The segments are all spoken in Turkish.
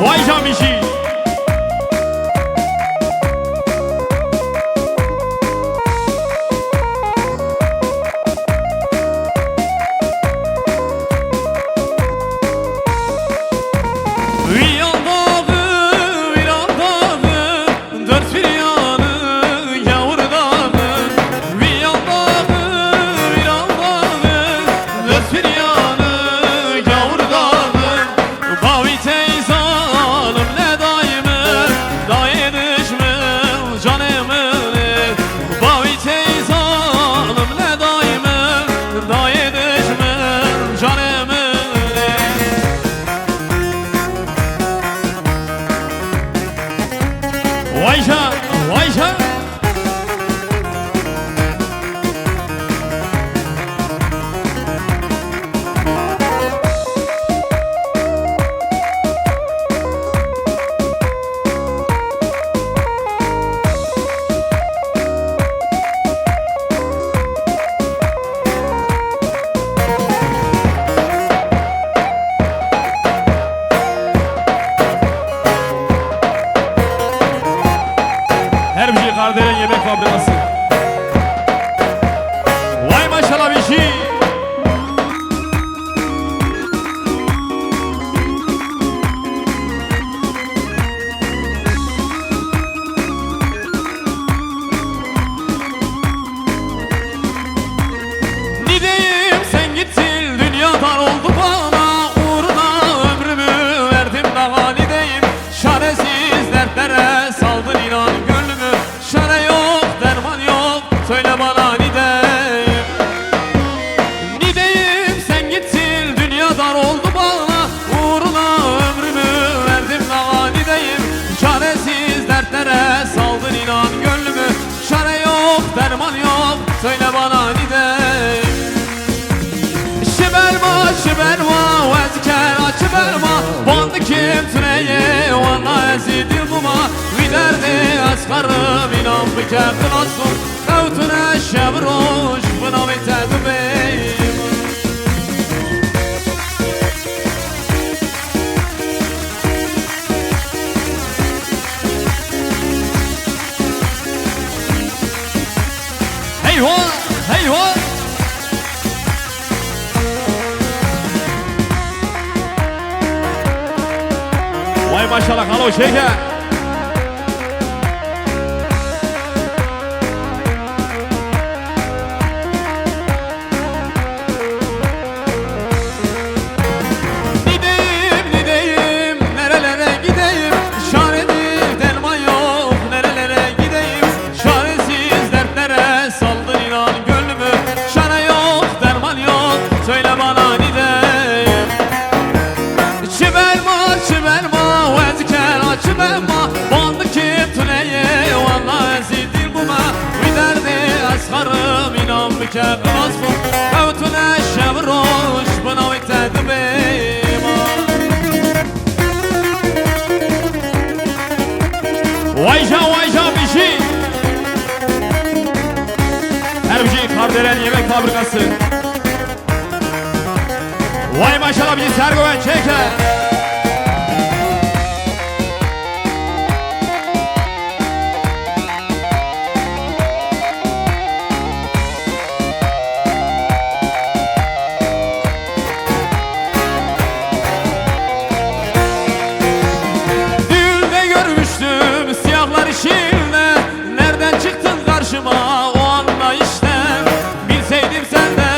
Vay camişi. Kardelen yemek fabrikası. Vay maşallah bir şey. Nideyim sen gittin, dünya dar oldu bana. Uğruna ömrümü verdim daha nideyim. Çaresiz dertlere saldın inan gönlümü. Çare yok, derman yok, söyle bana nideyim. Nideyim sen gittin, dünya dar oldu bana. Uğruna ömrümü verdim daha nideyim. Çaresiz dertlere saldın inan gönlümü. Çare yok, derman yok, söyle bana nideyim. Şiberma, şiberma, vezker açıberma. Bandı kim türeye, valla ezidil buma. Viderdi askarım, inan biker kılasın. Kavtune şevroş, buna bitedi beyim. Heyvan, heyvan. Vay maşallah halo şeker. Nideyim nideyim nerelere gideyim. Çaredir derman yok nerelere gideyim. Çaresiz dertlere saldın inan gönlümü. Çare yok derman yok söyle bana nideyim. Çiberma çiberma vezker açıberma. Bandı kim tüneye valla ezidil buma. Viderdi askarım inan biker kılasın. Kavtune şevroş buna bitedi beyim. Vayca bir şey. Her bir şey Kardelen yemek fabrikası. Vay maşallah bir sergoven çeker. Düğünde görmüştüm siyahlar işinle. Nereden çıktın karşıma o anlayışten. Bilseydim sen de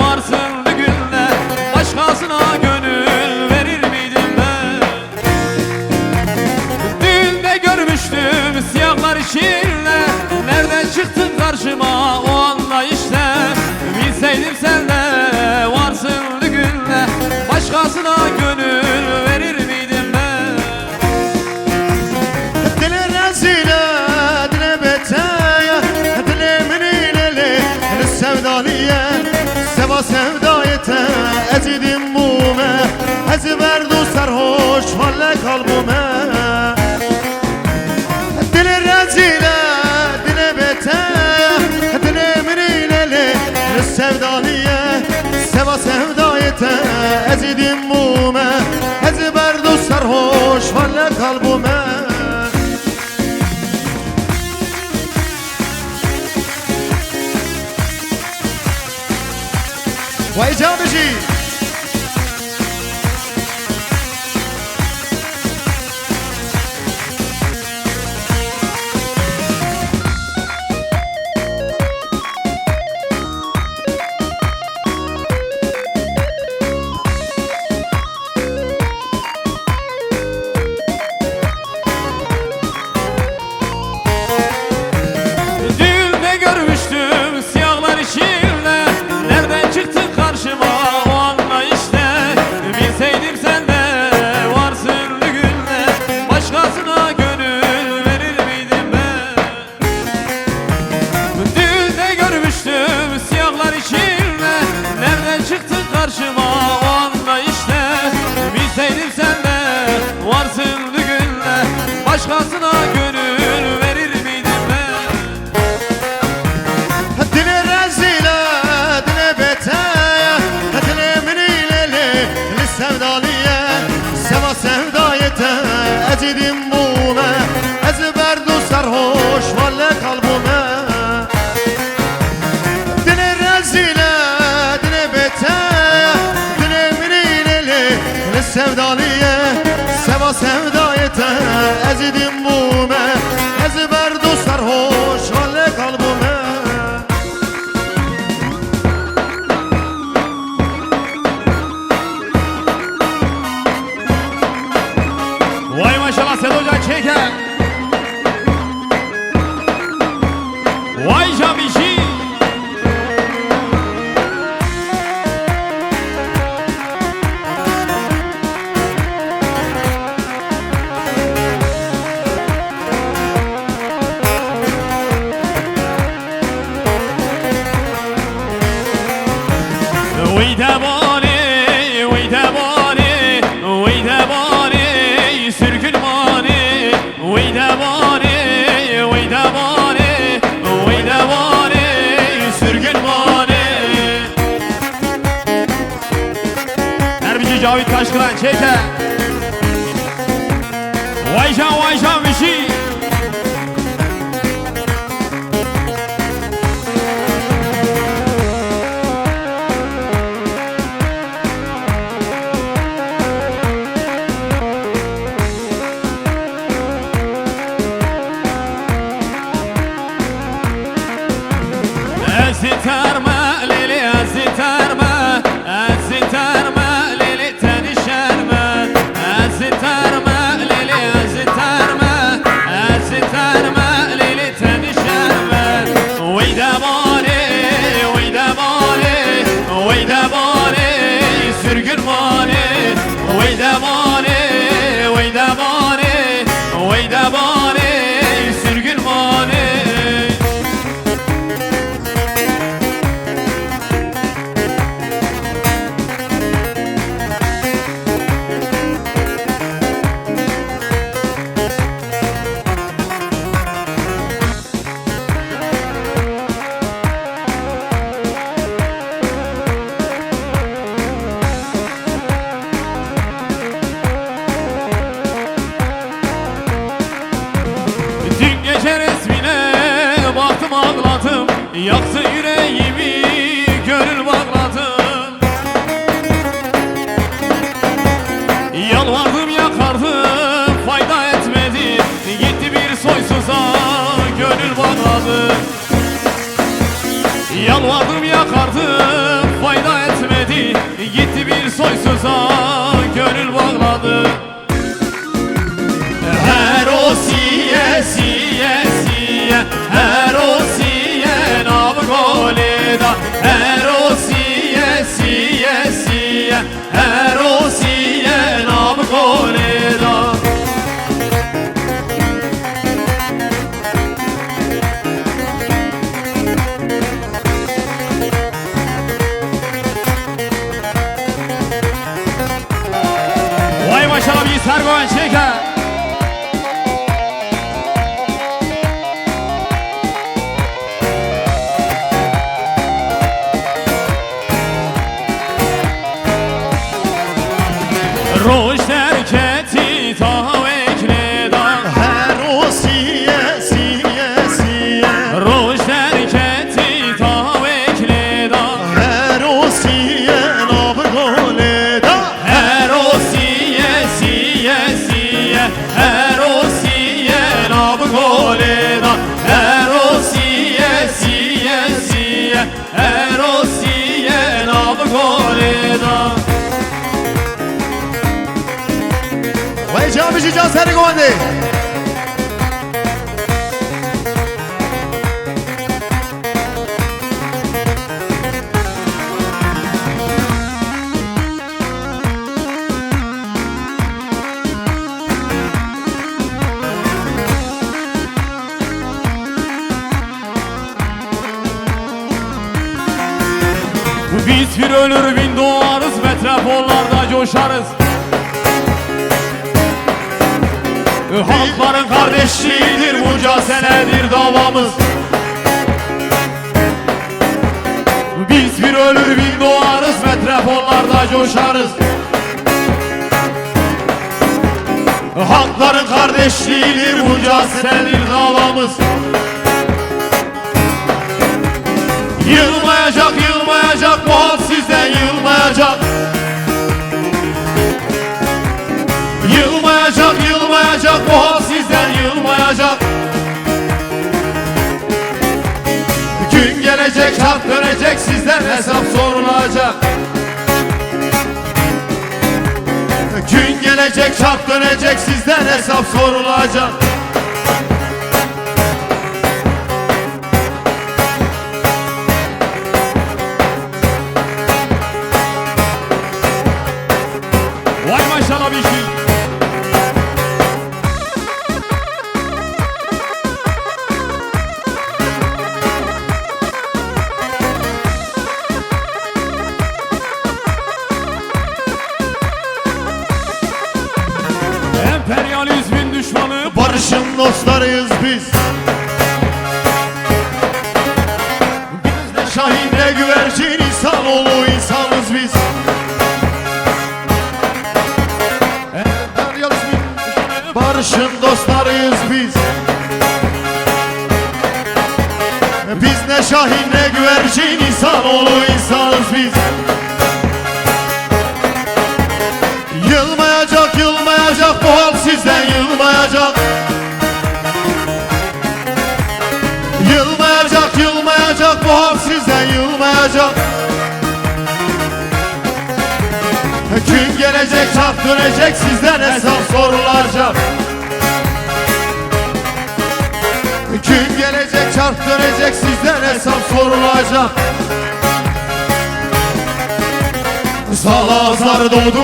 varsın düğünde. Başkasına gönül verir miydim ben? Düğünde görmüştüm siyahlar içinle. Nereden çıktın karşıma o anlayışten. Bilseydim sen de varsın düğünde. Başkasına gönül verir miydim ben? Dile rezile, dile beteye. Dile minileli, sevdaliye. Seva sevdayete, ezidim bume. Ezi verdu serhoş, valle kalbume. Dile rezile, dile beteye. Dile minileli, sevdaliye. Seva sevdayete, ezidim bume. Ezi verdu serhoş, vallahi kalbime. Vay canıcı. Düğünde görmüştüm siyahlar içinde. Nereden çıktın karşıma o anda işte. Bilseydim sen de varsın düğünde. Başkasına gönül verir miydim ben? Düğünde görmüştüm siyahlar içinde. Nereden çıktın karşıma o anda işte. Bilseydim sen de varsın düğünde. Başkasına gönül verir miydim ben? Dile rezile, dile beter, dile minileli, li sevdaliye, seva sevdayete, ecidim bune, ezberdu sarhoş, valle kalbime. Dile rezile, dile beter, dile minileli, li sevdaliye, seva sevdayete, ecidim bune, ezberdu sarhoş, valle kalbime. Vay maşallah Sedat Hoca çeker. Vay Cabişi. Vay da bari, vay da bari, vay da bari, sürgün mani. Vay da bari, vay da bari, vay da bari, sürgün mani. Herbici Cavit Taşkıran çeker. Vay can bir şey. Eziterme lili eziterme, eziterme lili tenişerme. Eziterme lili eziterme, eziterme lili tenişerme. Vay da bari, vay da bari, vay da bari, sürgün mani. Vay da bari, vay da bari, vay da bari, sürgün mani. Dün gece resmine baktım ağladım. Yaktı yüreğimi gönül bağladım. Yalvardım yakardım fayda etmedi. Gitti bir soysuza gönül bağladım. Yalvardım yakardım fayda etmedi. Gitti bir soysuza gönül bağladım. Her o siye siye siye, her o siye nabgoleda. Her o siye siye siye, her o siye nabgoleda. Vay maşallah bir Sergoyen çeker. Roş terketi taha ve Vay camici can seni komandi. Biz bir ölür bin doğarız, metropollarda coşarız. Halkların kardeşliğidir, bunca senedir davamız. Biz bir ölür bin doğarız, metropollarda coşarız. Halkların kardeşliğidir, bunca senedir davamız. Yılmayacak, yılmayacak, bu halk sizden yılmayacak. Yılmayacak, yılmayacak, bu halk sizden yılmayacak. Gün gelecek, çark dönecek, sizden hesap sorulacak. Gün gelecek, çark dönecek, sizden hesap sorulacak. Vay maşallah bir şey. Emperyalizmin düşmanı, Barışın dostlarıyız biz. Biz de Şahin de güvercin, insanoğlu insanız biz. Emperyalizmin düşmanı, barışın dostlarıyız biz. Biz ne Şahin ne güvercin, insanoğlu insanız biz. Yılmayacak, yılmayacak, bu halk sizden yılmayacak. Yılmayacak, yılmayacak, bu halk sizden yılmayacak. Gün gelecek, çark dönecek, sizden hesap sorulacak. Gün gelecek, çark dönecek, sizden hesap sorulacak. Salazar doğdu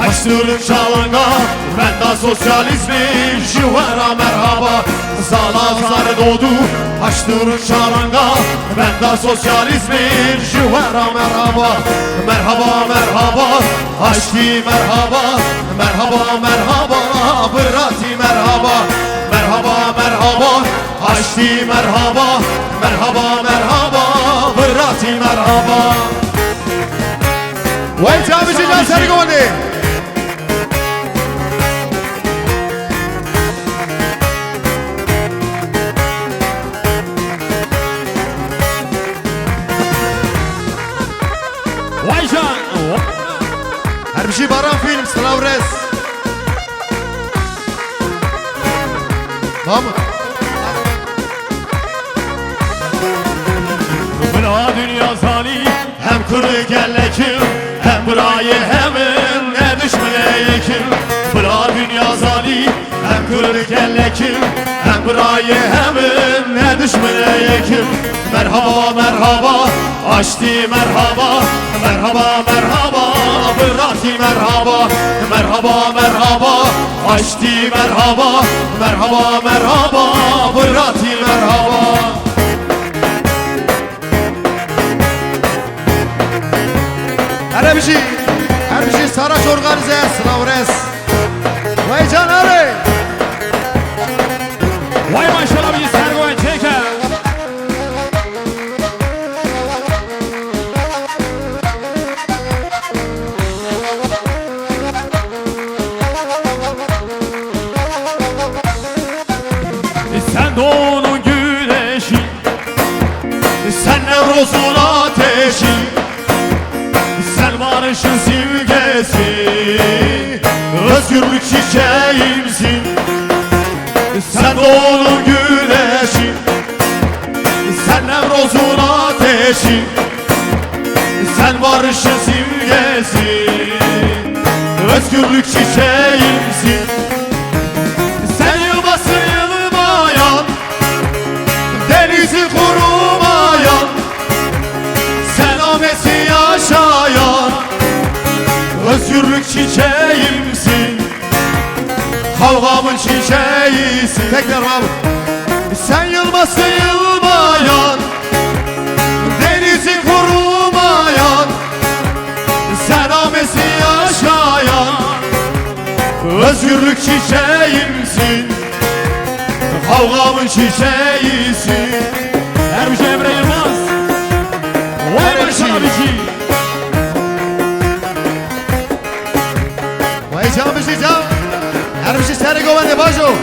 Haçlı'nın çağında, ben de sosyalizmin jivara merhaba. Salazar doğdu Haçlı'nın çağında, ben de sosyalizmin jivara merhaba. Merhaba merhaba Haçlı merhaba. Merhaba merhaba Bırati merhaba. Merhaba merhaba Haçlı merhaba. Merhaba merhaba Bırati merhaba. Vay camici can seni komandi. vay can. Her bir şey Baran film, Slavres. Tamam mı? Bıra dünya zalim, Hem kırık ellekim, hem burayı hemen ne düşmene yekim. bıra dünya zalim, Hem kırık ellekim, hem burayı hemen ne düşmene yekim. Merhaba merhaba Açtı merhaba. Merhaba merhaba Bırati merhaba. Merhaba merhaba Açtı merhaba. Merhaba merhaba Bırati merhaba. Her bir şey Saraç organize, Slavres. Vay canare. vay maşallah bir sergoy çeker. Sen doğunun güneşi, Sen Nevruz'un ateşi, sen barışın simgesi. özgürlük çiçeğimsin. Sen doğunun güneşi, sen Nevruz'un ateşi, sen barışın simgesi. Özgürlük çiçeğimsin. çiçeğimsin, kavgamın çiçeğisin. Tekrar abi. Sen yılmazsın yılmayan, denizi kurumayan, sen amesi yaşayan, özgürlük çiçeğimsin, kavgamın çiçeğisin. Ermiş Emre Yılmaz. Vay Başar abici. Vay canım bir şey canım. Ermiş'i seni güvende bajo.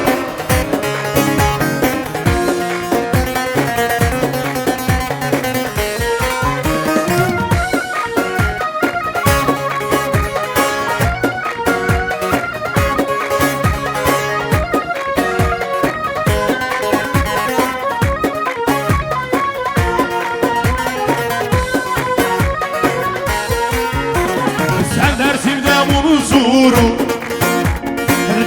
Sen Dersim'de bunu Suru,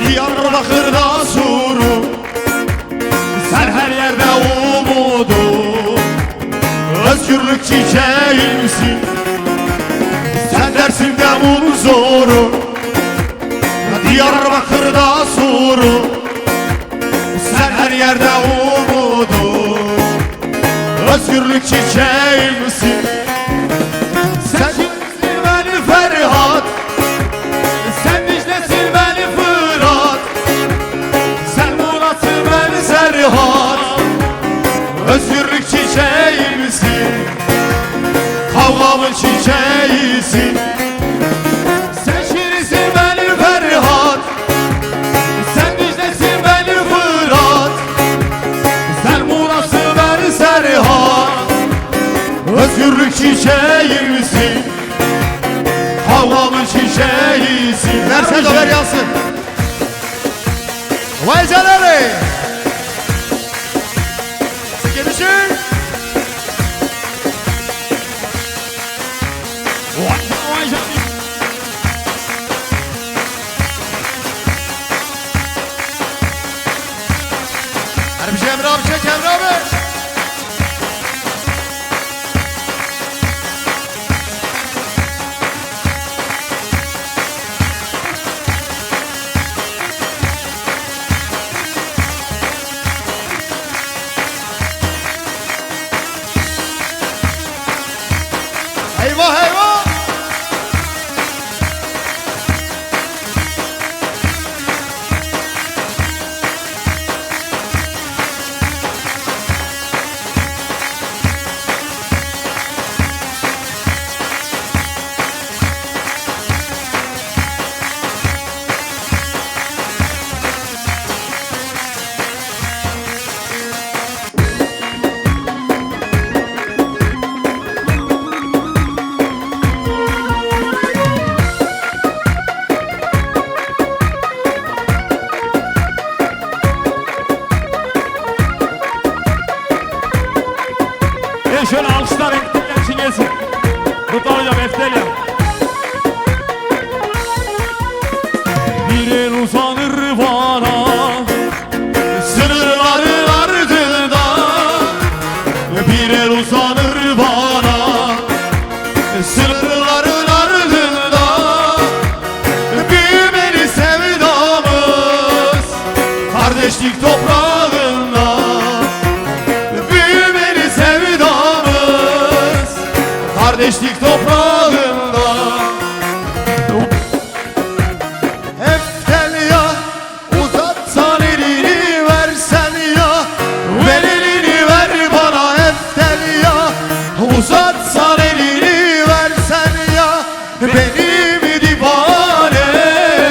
Diyarbakır'da suru, sen her yerde umudu, özgürlük çiçeğimsin. Sen Dersim'de Munzuru, Diyarbakır'da suru, sen her yerde umudu, özgürlük çiçeğimsin. Sen beni Ferhat, sen Dicle'sin beni Fırat, sen Murat'ı ben Serhat, özgürlük çiçeğimsin, kavgamın çiçeğisin. Sen Şirin'sin beni Ferhat, sen Dicle'sin beni Fırat, sen Murat'ı ben Serhat, özgürlük çiçeğimsin, kavgamın çiçeğisin. Verse de ver yansın. Vay canına. Gelişin. Vay canım. Hadi bir şey Emre abi çek Emre abi. Eyvah eyvah. Şöyle alkışlar Eftelya için gelsin. Mutlu hocam Eftelya. Bir el uzanır bana Sınırların ardında bir el uzanır bana, sınırların ardında büyümeli sevdamız, kardeşlik toprağında büyümeli sevdamız, kardeşlik toprağında. Eftelya uzatsan elini versen ya, ver elini ver bana Eftelya, uzatsan elini versen ya, benim divane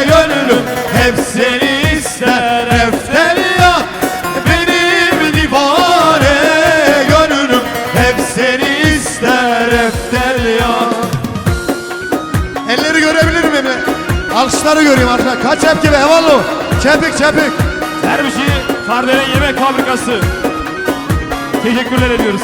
gönlüm hep seni ister Eftelya, benim divane gönlüm hep seni ister Eftelya. Elleri görebilir miyim? Alkışları göreyim arkadaşlar. Kaç hep gibi hevallo. Çepik çepik. Dervişi Kardelen Yemek Fabrikası. Teşekkürler ediyoruz.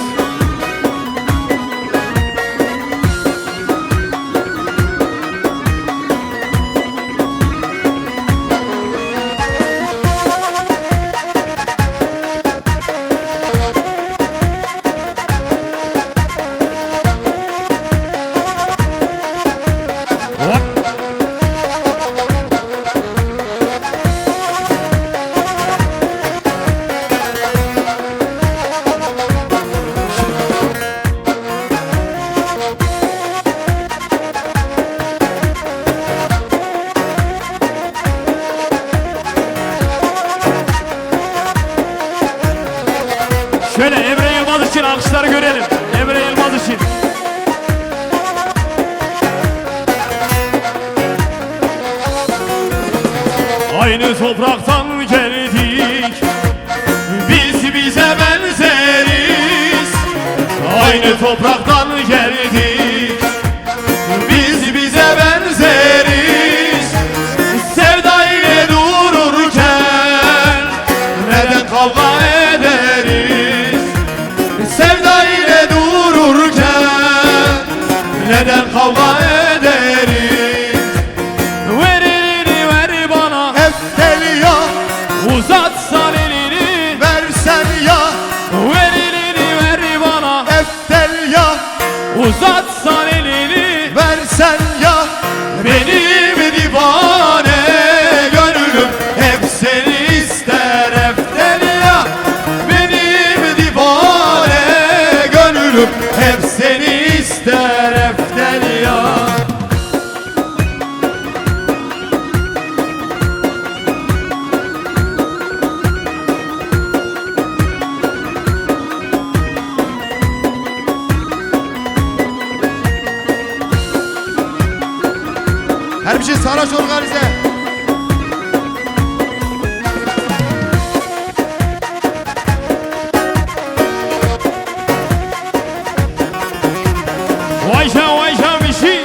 Şöyle Emre Yılmaz için alkışları görelim. Emre Yılmaz için. Aynı topraktan geldik, biz bize benzeriz. Aynı topraktan geldik, biz bize benzeriz. Sevda ile dururken neden kavga ederiz? Sevda ile dururken neden kavga ederiz? Ver elini ver bana, Hep deli ya, uzatsan elini. versen ya. Ver elini ver bana, Hep deli ya, uzatsan elini. versen ya. Benim divane gönlüm hep seni ister, hep deli ya. Benim divane gönlüm hep seni ister, hep deli ya. Her bir şey sarhoş organize. Vay bir şey.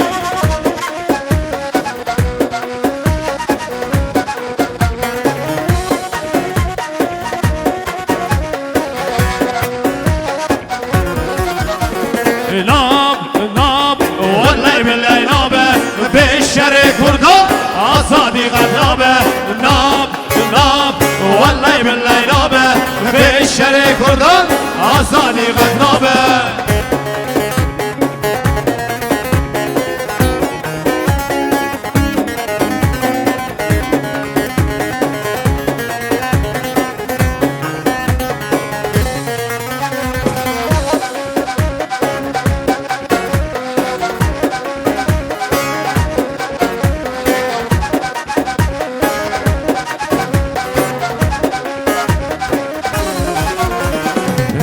Nab, vallahi billahi nabe, beşeri kurda, asadiqat nabe. Nab, vallahi billahi nabe, beşeri kurda, asadiqat nabe.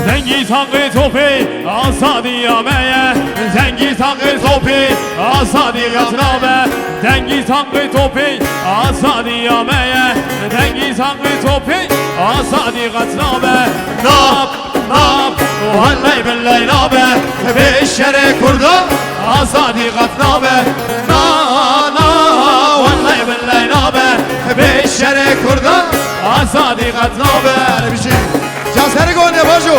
Zengi takı topi asadi yameye, zengi takı topi asadi yatnabe. Zengi takı topi asadi yameye, zengi takı topi asadi yatnabe. Nab, vallahi billahi nabe, beşere kurda asadi yatnabe. Vallahi billahi nabe, beşere kurda asadi yatnabe. Her bir şey. Canseri gönle bajo.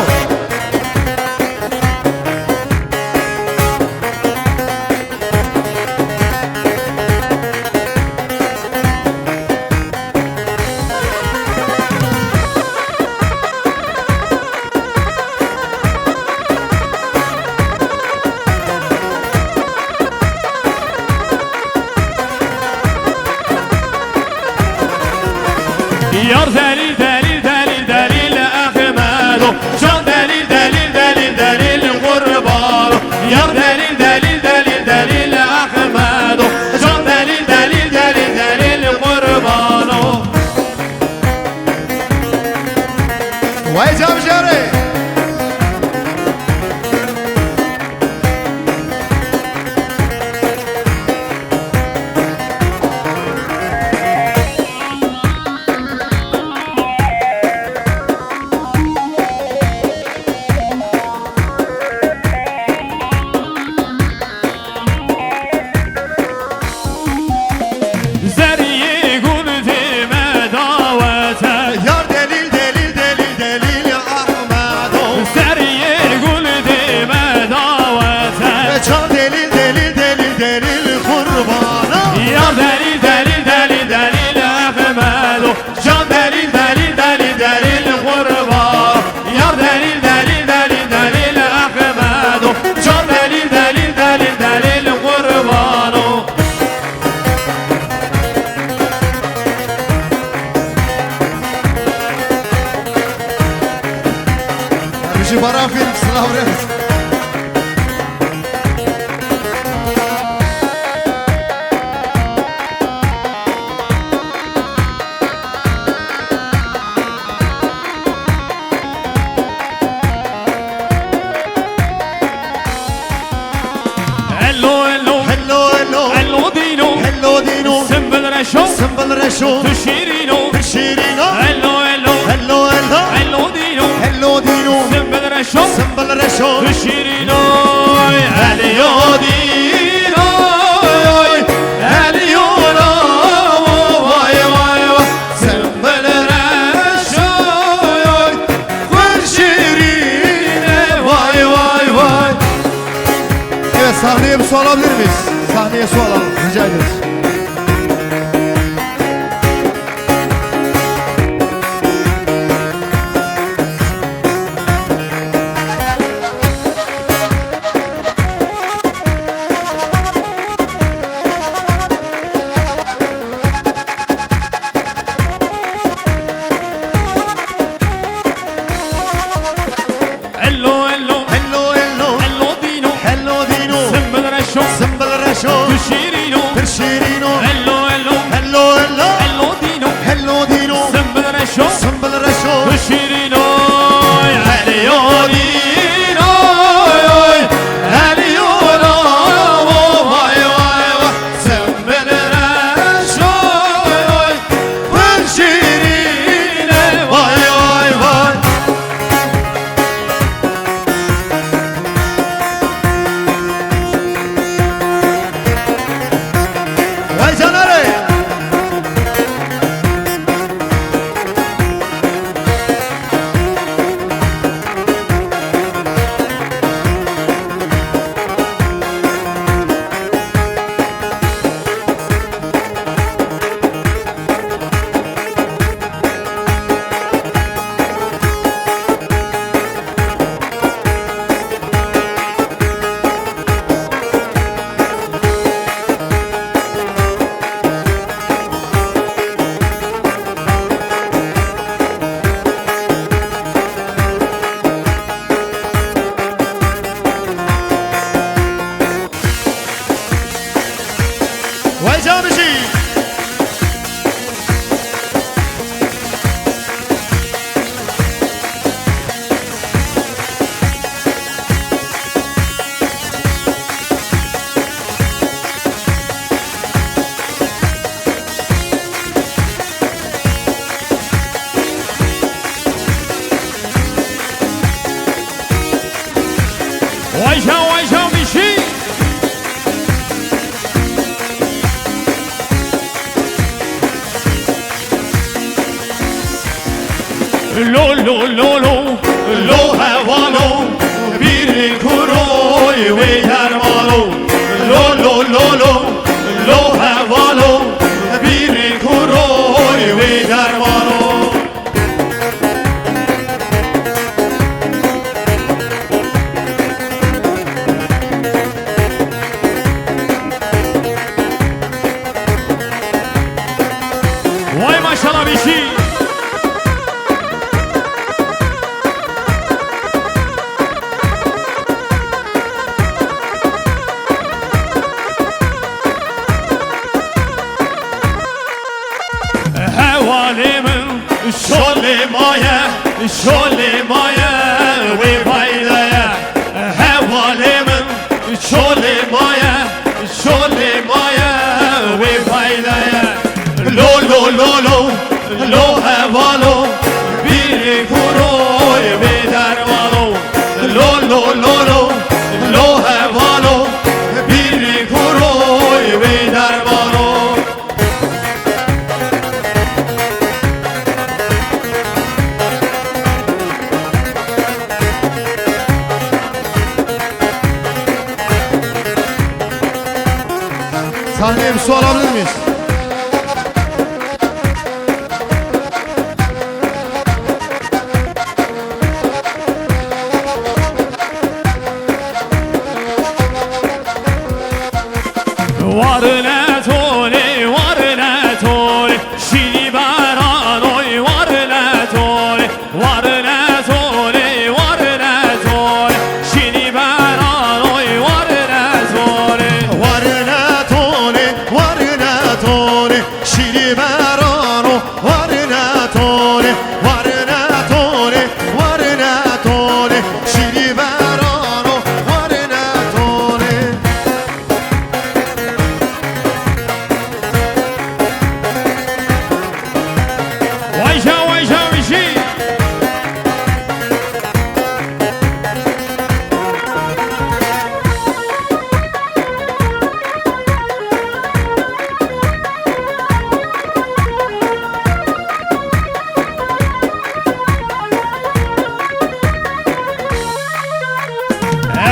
Yar delil delil delil delil Ahmedo, can delil delil delil delil kurban. Yar delil delil delil delil Ahmedo, can delil delil delil delil kurban. Vay camcari. Zeriye gültime davete, Yar delil delil delil delil Ahmedo. Zeriye gültime davete. Can delil delil delil delil kurbana. Yar delil delil delil delil Ahmedo, can delil delil delil delil kurban. Yar delil delil delil delil Ahmedo, can delil delil delil delil kurban. Her bir şey parafil sınav res. reşo Sımbıl reşo Tu şirino Şirino Hello hello Hello hello Hello dino Hello dino Sımbıl reşo Sımbıl reşo Tu şirino Hello dino Hello vay vay vay Sımbıl reşo Kır şirine vay vay vay. Evet, sahneye bir su alabilir miyiz? Sahneye su alalım, rica ederiz. Hello hello Hello hello Hello dino Hello dino Sımbıl reşo Sımbıl reşo Tu şirino Kır şirino Hello hello Hello hello Hello dino Hello dino Sımbıl reşo Sımbıl reşo Tu şirino Hello dino Hello vay vay vay Sımbıl reşo Kır şirine vay vay vay. Vay canare. Vay camici. Vay camici Lo lo lo lo Lo hevalo bir kuroy ve dermalo. Lo lo lo lo lo hevalo bir kuroy ve dermalo. Vay maşallah bir şey Hevalimin Şolimaya şolimaya ve faydaya. Hevalimin şolimaya şolimaya ve faydaya. Lo lo lo lo lo hevalo bir kuroy ve dermalo. Lo lo lo lo lo hevalo bir kuroy ve dermalo. Sahneye bir su alabilir miyiz?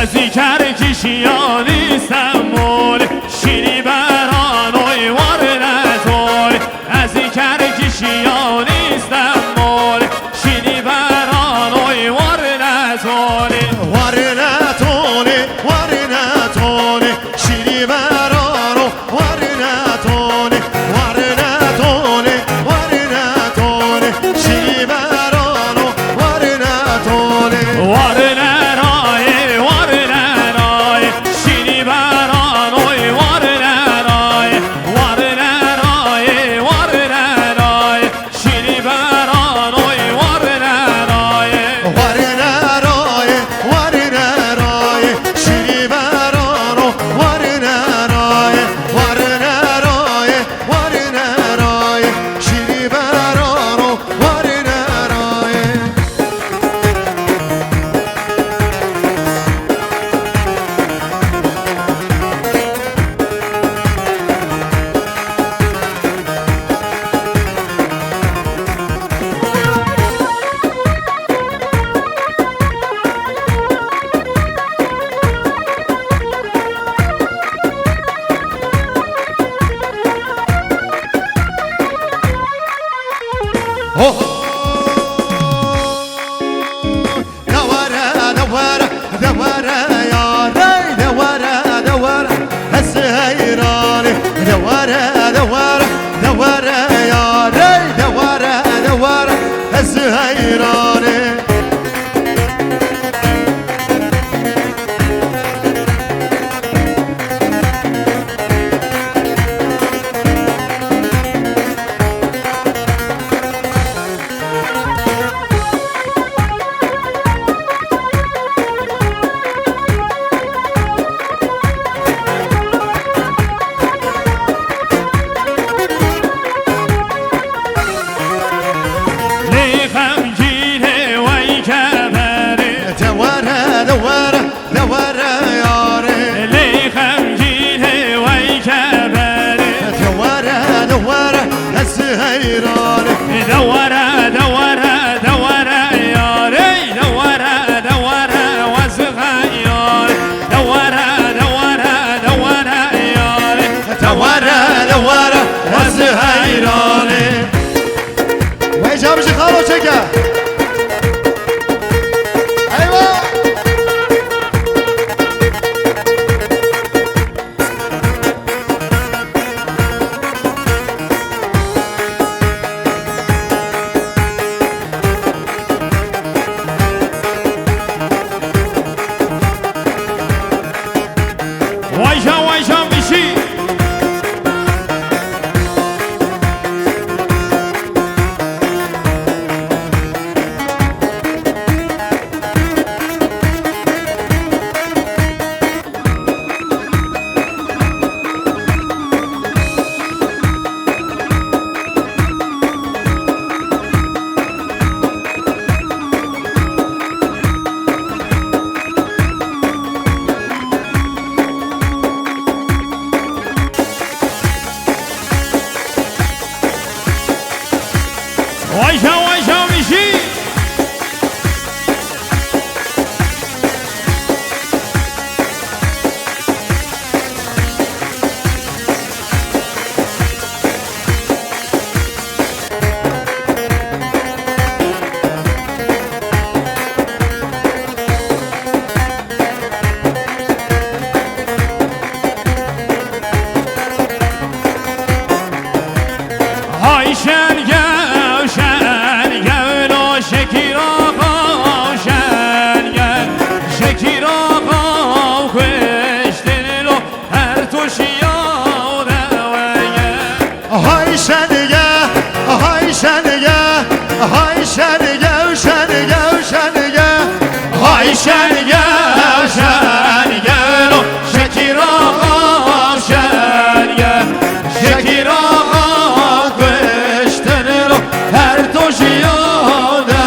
ازیکر کشیان استنبول شیری بران اوی وارنتول ازیکر کشیان استنبول شیری بران اوی وارنتول وارنتونه وارنتونه شیری برانو وارنتونه وارنتونه وارنتونه شیری برانو وارنتونه وارنرای وارنرای شیری بران اوی وارنرای وارنرای وارنرای شیری بران اوی وارنرای وارنرای وارنرای شیری برانو وارنرای وارنرای وارنرای شیری برانو وارنرای دوره دوره دوره یاری دوره دوره حس حیرانی دوره دوره دوره یاری دوره دوره حس حیرانی لیخم گیره وی کبره دوره دوره دوره یاری لیخم گیره وی کبره دوره دوره حس حیرانی دوره دوره دوره یاری دوره دوره وزغه یاری دوره دوره دوره یاری دوره دوره حس حیرانی و ایجابشی خالو چکه ایوه وایشا میشی وایشا میشی های شنگه شنگه و شکیر آقا شنگه شکیر آقا خوشتن و هر توشی یاده های شنگه های شنگه های شنگه شنگه شنگه های شنگه شنگه و شکیر آقا شنگه شکیر آقا خوشتن و هر توشی یاده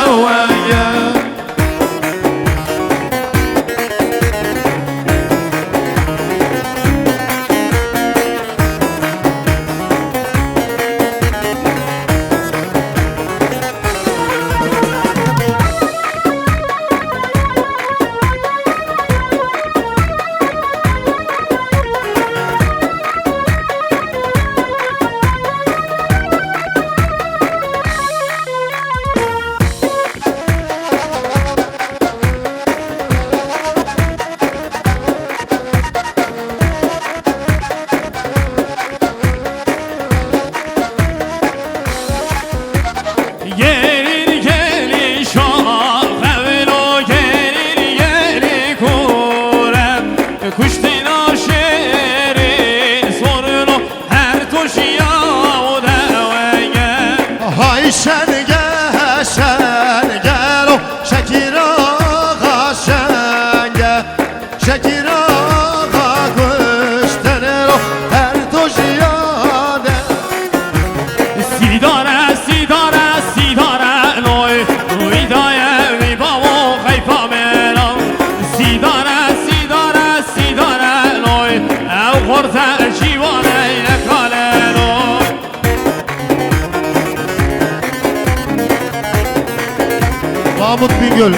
Mahmut Bingöl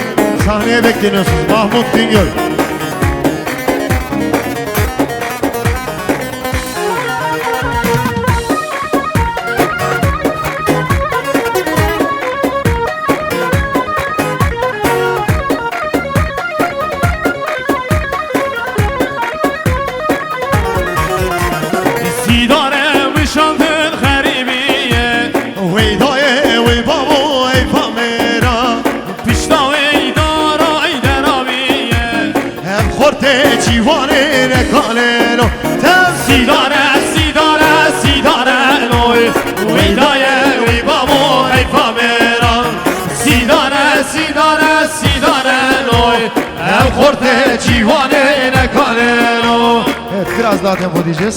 sahneye bekleniyorsunuz. Mahmut Bingöl. Sidare mışandın garibiye Vey dayı vey babo ey pamera Pişta ve idara eder abiye Hem korte çivane ne kaleno Tem Sidare sidare sidare noy Vey daye vey babo ey pamera Sidare sidare sidare noy El korte civane ne kaleno. Evet biraz daha tempo diyeceğiz.